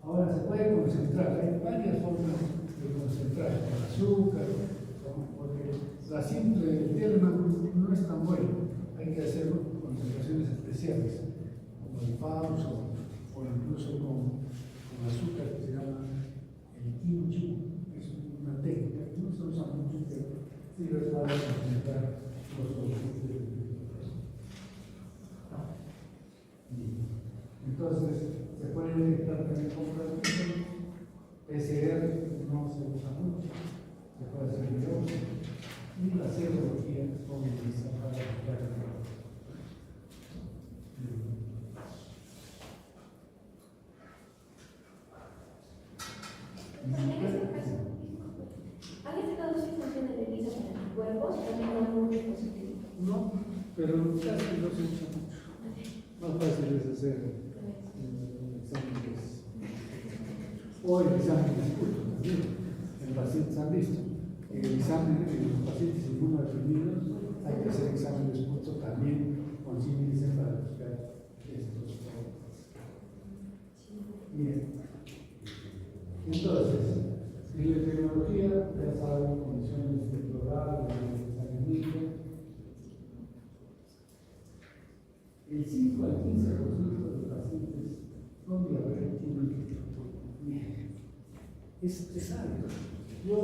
ahora se puede concentrar, hay varias formas de concentrar, con azúcar, porque la simple tierna no es tan buena, hay que hacer concentraciones especiales, como el FAUS o incluso con azúcar que se llama el kimchi, es una técnica que no se usa mucho, pero sí les va a concentrar los componentes del entonces, se puede detectar también con PCR, no se usa mucho, se puede hacer biopsia, y la serología es como utilizar para buscar el error. ¿Han detectado si funciona de ELISA en anticuerpos? También da mucho positivo. No, pero casi no se usa mucho. Más fácil es hacer exámenes o el examen de escudo también. En pacientes han visto el examen en los pacientes inmunodeprimidos hay que hacer examen de escudo también con símiles para buscar estos problemas. Bien. Entonces, en la epidemiología ya saben condiciones deplorables de saneamiento. El 5 al 15% de los pacientes con diabetes tienen criptopolinemia. Es alto. Yo,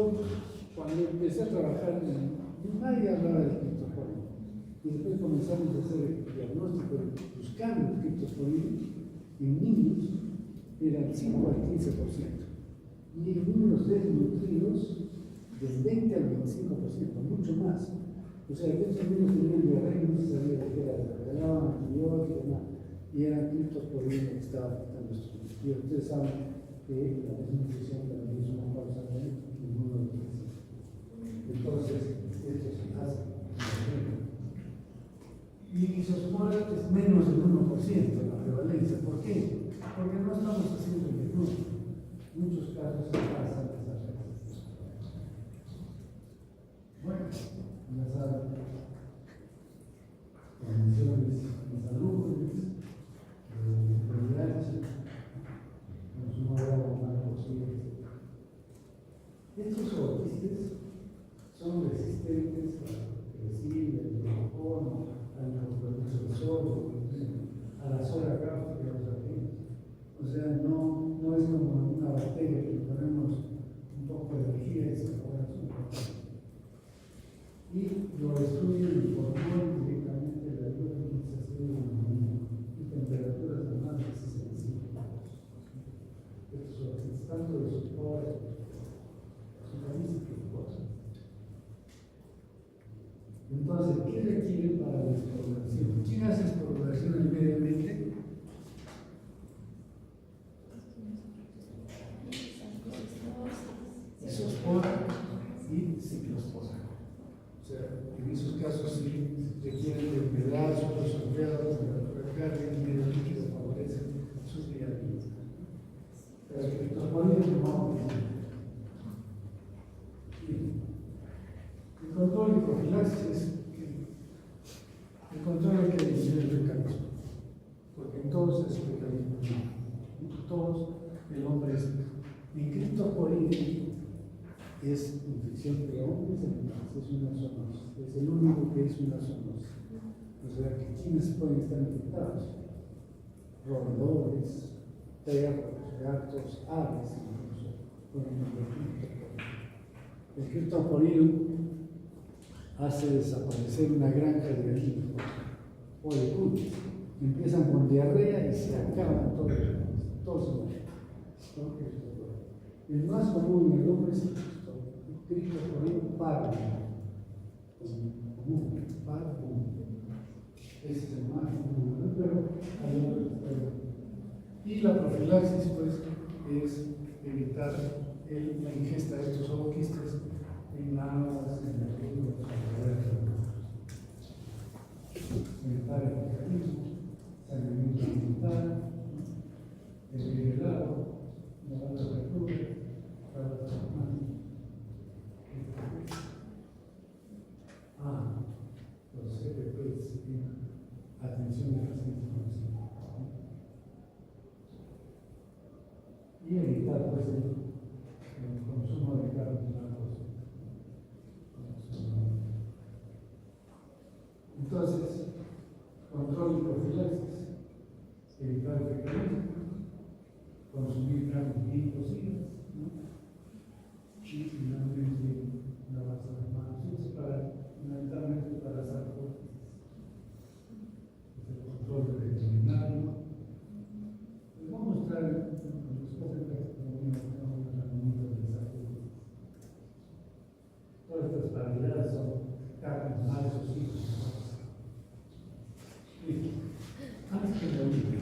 cuando empecé a trabajar, nadie hablaba de criptopolinemia. Y después comenzamos a hacer el diagnóstico buscando el criptopolinemia. En niños eran 5 al 15%. Y en niños desnutridos, del 20 al 25%, mucho más. O sea, que esos niños tenían diarrea y no se sabía de qué era, se regalaban antibióticos y eran criptopolinemia que estaban afectando a estos niños. Y ustedes saben que la desnutrición también es una causa de inmunodepresión. Entonces, esto se hace. Y se supone que es menos del 1% la prevalencia. ¿Por qué? Porque no estamos haciendo el diagnóstico. En muchos casos se pasan esas reglas. Bueno, ya saben, condiciones insalubres, VIH, consumo de agua más posible. Estos zooquistes son resistentes al resina, al glucono, al producto de sodio, a la soda cáustica, o sea, no es como una bacteria que le ponemos un poco de energía y se acaba el azúcar. Y lo estudian y formulan directamente la biotinización de la neumonía y temperaturas de más de 65 grados. Eso es tanto de sus poros, su país y sus cosas. Entonces, ¿qué requieren para la exploración? ¿Quién hace exploración en el medio ambiente? Isospora y ciclospora. O sea, en esos casos sí requieren de humedad, suelos sombreados, temperatura carga y medio líquido favorecen su viabilidad. Pero el criptopolinemia no. El control y profilaxis el control hay que disminuir el mecanismo, porque entonces todos el hombre es en criptopolinemia es infección de hombres, es una zoonosis, es el único que es una zoonosis. O sea, que quienes pueden estar infectados, roedores, perros, gatos, aves, incluso, con el criptopolinemia hace desaparecer una granja de gallinas o de cuñas. Empiezan con diarrea y se acaban todos se mueren. El más común en el hombre es el criptopolinemia parvo. Ese es el más común, pero hay otros. Y la profilaxis, pues, es evitar la ingesta de estos zooquistes en aguas, en el río, evitar el mecanismo, saneamiento ambiental, y evitar pues el consumo de carbohidratos. Entonces, control y profilaxis, evitar el veganismo, consumir carnes bien cocidas, ¿no? Y finalmente lavarse las manos, eso para, fundamentalmente para salud, el control del veterinario. Les voy a mostrar después de unas herramientas de salud. Todas estas variedades son carnes más cocidas. Antes que me olvide,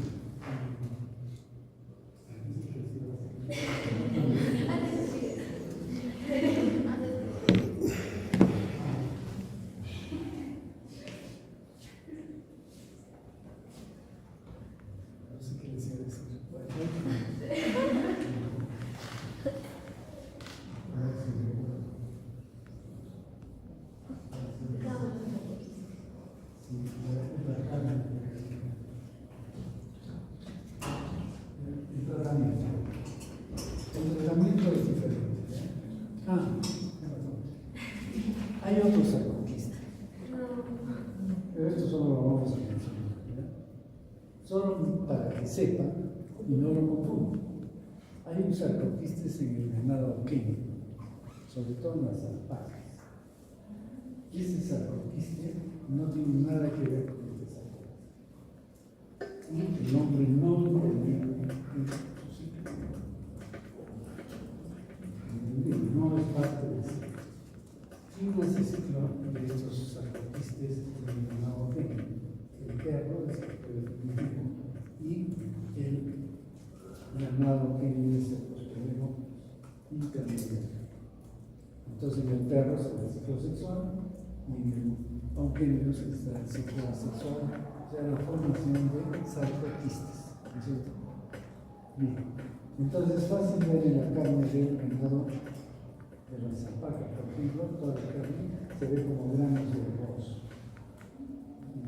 el tratamiento es diferente. Hay otros sarcoquistas, pero esto solo lo vamos a mencionar, solo para que sepan y no lo confundan. Hay un sarcoquistes en el ganado auqueño, sobre todo en las alpacas. Ese sarcoquiste no tiene nada que ver con este sarcoquiste. Y el hombre no interviene en su ciclo. No es parte de eso. ¿Quién hace ciclo de estos sarcoquistes en el ganado auqueño? El perro es el mismo y el ganado que es el posterior intermedio. Entonces en el perro se da el ciclo sexual y en el auqueño se da el ciclo asexual, o sea, la formación de sarcoquistes, ¿no es cierto? Bien, entonces es fácil ver en la carne del ganado de las alpacas, por ejemplo, toda la carne se ve como granos de arroz.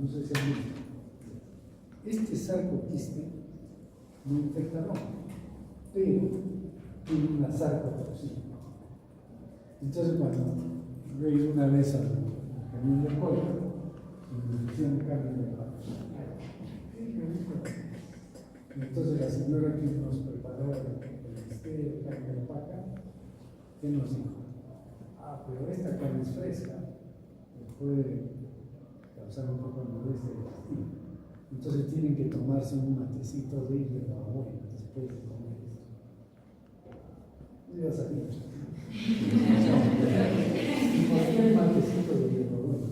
No sé si han visto. Este sarcoquiste no infecta al hombre, pero tiene una sarcotoxina. Entonces, cuando yo he ido una vez al camión de pollo y me ofrecían carne de vaca, entonces la señora que nos preparó el bistec de carne de vaca, ¿qué nos dijo? Pero esta carne es fresca, puede causar un poco de molestia de intestino. Entonces tienen que tomarse un matecito de hierbabuena después de comer esto. Ya sabía. ¿Por qué el matecito de hierbabuena?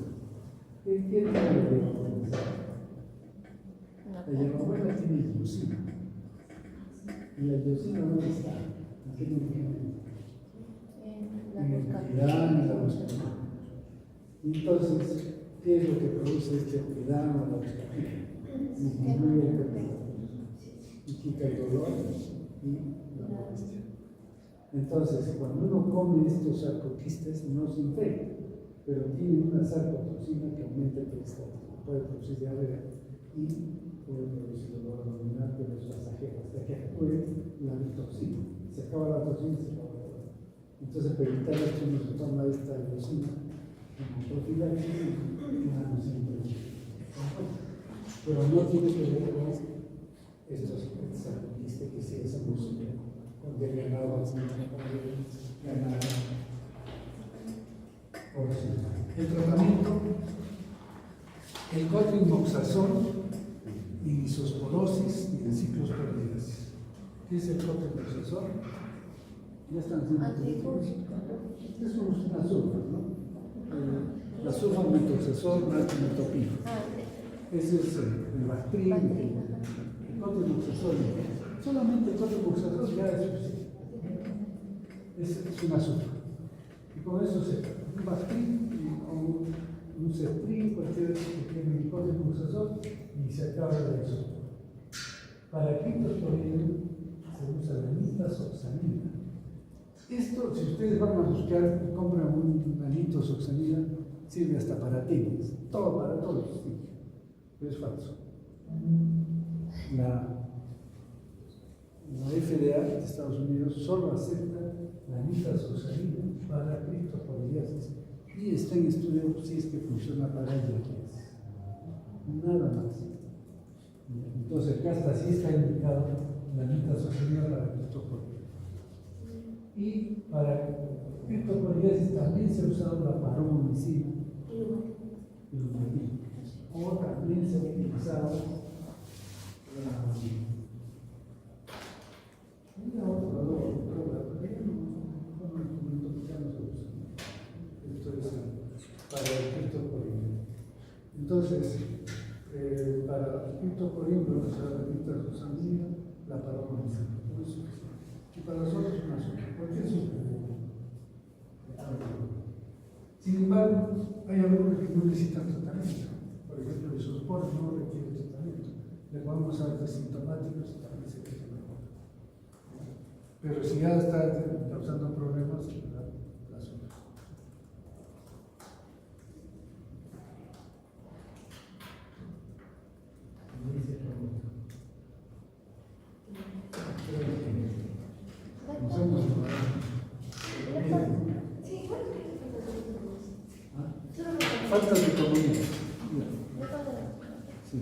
¿Qué tiene la hierbabuena? La hierbabuena tiene leucina. Y la leucina no está. ¿En qué nutriente? En el epidán y la buscapina. Entonces, ¿qué es lo que produce este epidán o la buscapina? Disminuye el apetito y quita el dolor y la molestia. Entonces, cuando uno come estos sarcoquistes, no se infecta, pero tiene una sarcotoxina que aumenta el peristaltismo, puede producir diarrea y puede producir dolor abdominal, pero es pasajero, hasta que actúe la toxina. Se acaba la toxina, se acaba la toxina. Entonces, para evitar esto, uno se toma esta leucina como profilaxis y no siempre. Pero no tiene que ver con estos sarcoquistes que sí hacemos con el ganado, el tratamiento, el cotrimoxazol, inisosporosis y en ciclos perdidos. ¿Qué es el cotrimoxazol? Ya están haciendo es un azúcar, ¿no? La sulfametoxazol, natrimetopino. Ese es el Bactrim, el cotrimoxazol. Solamente el cotrimoxazol ya es suficiente. Es un azúcar. Y con eso un Bactrim o un Cetrin, cualquier que tiene el cotrimoxazol, y se acaba el azúcar. Para criptosporina se usa la nitazoxanida. Esto, si ustedes van a buscar y compran un nitazoxanida, sirve hasta para tenis, todo para todos, pero es falso. La FDA de Estados Unidos solo acepta la nitazoxanida para criptoporiasis y está en estudio si es que funciona para diabetes. Nada más. Entonces, acá hasta sí está indicado la nitazoxanida para criptoporiasis. Y para criptoporiasis también se ha usado la paromomicina y lumaquina. O también se ha utilizado la otra droga, pero ya no se usa. Esto es para el criptoporino. Entonces, para el criptoporino vamos a la nitazoxanida, la paromomicina. Y para nosotros es una sola. ¿Por qué es un? Sin embargo, hay algunos que no necesitan tratamiento. Por ejemplo, el isospor no requiere tratamiento. Le vamos a dar asintomáticos y también se queda mejor. Pero si ya está causando problemas, se le da la solución. Nos hemos falta de economía. Sí.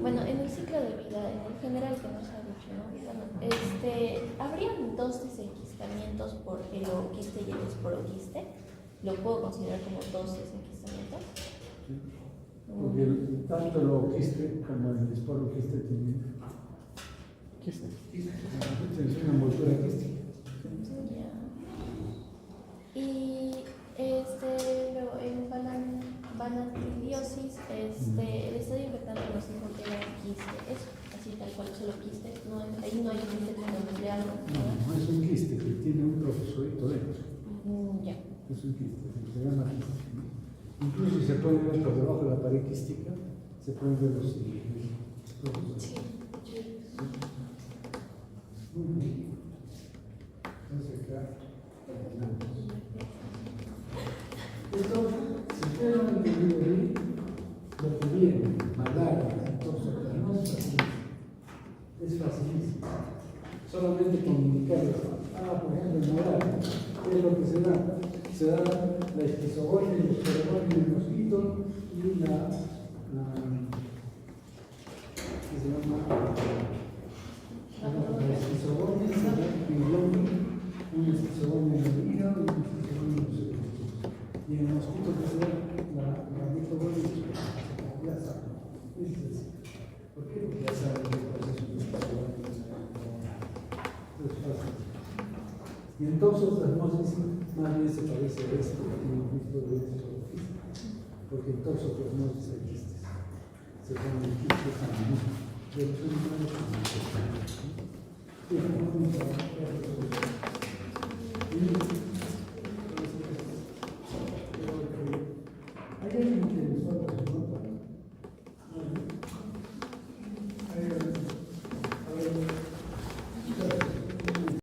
Bueno, en el ciclo de vida, en general que nos ha dicho, ¿no? Bueno, ¿habrían dos desenquistamientos por el ooquiste y el esporoquiste? ¿Lo puedo considerar como dos desenquistamientos? Sí. Porque tanto el ooquiste como el esporoquiste tienen quiste. Es una envoltura quística. Y luego en vanatridiosis, el estadio infectante nos dijo que era un quiste, es así tal cual, solo quiste, ahí no hay un quiste endometrial, No, es un quiste que tiene un profesorito dentro. Ya. Es un quiste, se llama quiste. Incluso se puede ver por debajo de la pared quística, se pueden ver los profesores. Sí. Muy bien. Entonces acá esto, si ustedes no han entendido bien, lo que viene, malaria, toxoplasmosis, es facilísimo. Solamente con indicarles, por ejemplo, en malaria, ¿qué es lo que se da? Se da la esquizogonia y el esquizogonia del mosquito y la ¿qué se llama? La esquizogonia se da una esquizogonia en el hígado y una esquizogonia en los cerebros. Y en el mosquito que se da la microgonia ya saben. Es así. ¿Por qué? Porque ya saben el proceso de esquizogonia. Es fácil. Y entonces la osmosis más bien se parece a esto que hemos visto de estos, porque en toxoplasmosis hay quistes. Se ponen quistes en el mismo. De hecho, no es